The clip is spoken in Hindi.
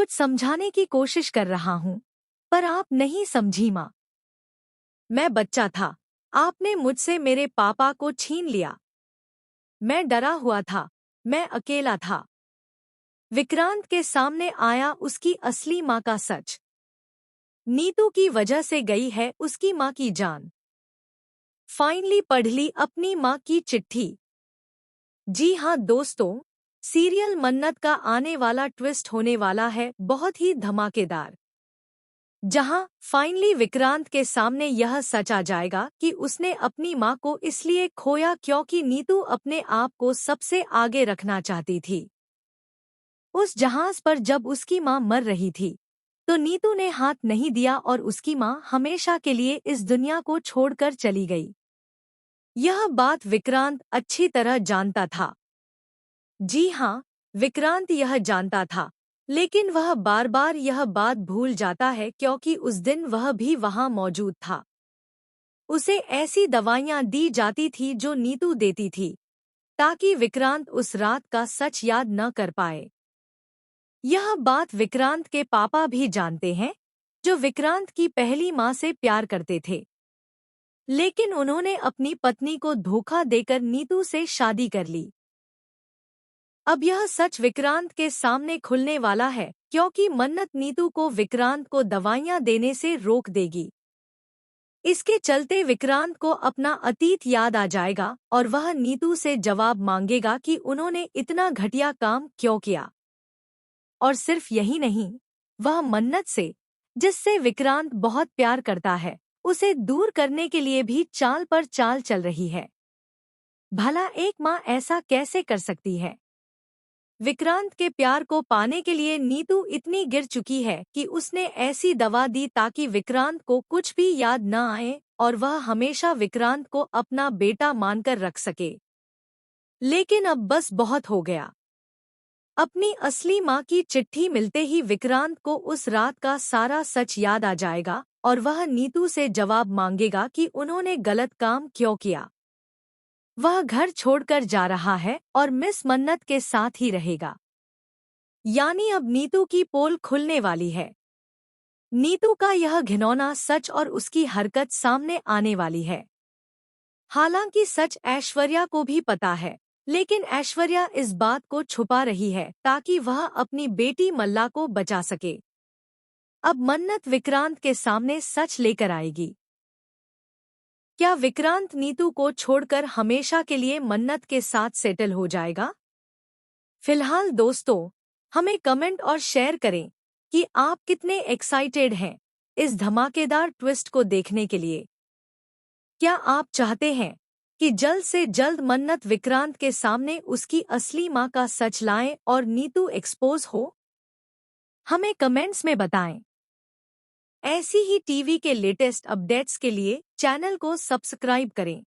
कुछ समझाने की कोशिश कर रहा हूँ, पर आप नहीं समझी माँ। मैं बच्चा था, आपने मुझसे मेरे पापा को छीन लिया। मैं डरा हुआ था, मैं अकेला था। विक्रांत के सामने आया उसकी असली माँ का सच। नीतू की वजह से गई है उसकी माँ की जान। फाइनली पढ़ ली अपनी माँ की चिट्ठी। जी हाँ दोस्तों, सीरियल मन्नत का आने वाला ट्विस्ट होने वाला है बहुत ही धमाकेदार, जहां फाइनली विक्रांत के सामने यह सच आ जाएगा कि उसने अपनी माँ को इसलिए खोया क्योंकि नीतू अपने आप को सबसे आगे रखना चाहती थी। उस जहाज पर जब उसकी माँ मर रही थी तो नीतू ने हाथ नहीं दिया और उसकी माँ हमेशा के लिए इस दुनिया को छोड़कर चली गई। यह बात विक्रांत अच्छी तरह जानता था। जी हाँ, विक्रांत यह जानता था, लेकिन वह बार बार यह बात भूल जाता है क्योंकि उस दिन वह भी वहां मौजूद था। उसे ऐसी दवाइयां दी जाती थी जो नीतू देती थी, ताकि विक्रांत उस रात का सच याद न कर पाए। यह बात विक्रांत के पापा भी जानते हैं, जो विक्रांत की पहली माँ से प्यार करते थे। लेकिन उन्होंने अपनी पत्नी को धोखा देकर नीतू से शादी कर ली। अब यह सच विक्रांत के सामने खुलने वाला है क्योंकि मन्नत नीतू को विक्रांत को दवाइयां देने से रोक देगी। इसके चलते विक्रांत को अपना अतीत याद आ जाएगा और वह नीतू से जवाब मांगेगा कि उन्होंने इतना घटिया काम क्यों किया। और सिर्फ यही नहीं, वह मन्नत से, जिससे विक्रांत बहुत प्यार करता है, उसे दूर करने के लिए भी चाल पर चाल चल रही है। भला एक माँ ऐसा कैसे कर सकती है? विक्रांत के प्यार को पाने के लिए नीतू इतनी गिर चुकी है कि उसने ऐसी दवा दी ताकि विक्रांत को कुछ भी याद न आए और वह हमेशा विक्रांत को अपना बेटा मानकर रख सके। लेकिन अब बस बहुत हो गया। अपनी असली माँ की चिट्ठी मिलते ही विक्रांत को उस रात का सारा सच याद आ जाएगा और वह नीतू से जवाब मांगेगा कि उन्होंने गलत काम क्यों किया। वह घर छोड़कर जा रहा है और मिस मन्नत के साथ ही रहेगा। यानी अब नीतू की पोल खुलने वाली है। नीतू का यह घिनौना सच और उसकी हरकत सामने आने वाली है। हालांकि सच ऐश्वर्या को भी पता है, लेकिन ऐश्वर्या इस बात को छुपा रही है ताकि वह अपनी बेटी मल्ला को बचा सके। अब मन्नत विक्रांत के सामने सच लेकर आएगी। क्या विक्रांत नीतू को छोड़कर हमेशा के लिए मन्नत के साथ सेटल हो जाएगा? फिलहाल दोस्तों, हमें कमेंट और शेयर करें कि आप कितने एक्साइटेड हैं इस धमाकेदार ट्विस्ट को देखने के लिए। क्या आप चाहते हैं कि जल्द से जल्द मन्नत विक्रांत के सामने उसकी असली माँ का सच लाएं और नीतू एक्सपोज हो? हमें कमेंट्स में बताएं। ऐसी ही टीवी के लेटेस्ट अपडेट्स के लिए चैनल को सब्सक्राइब करें।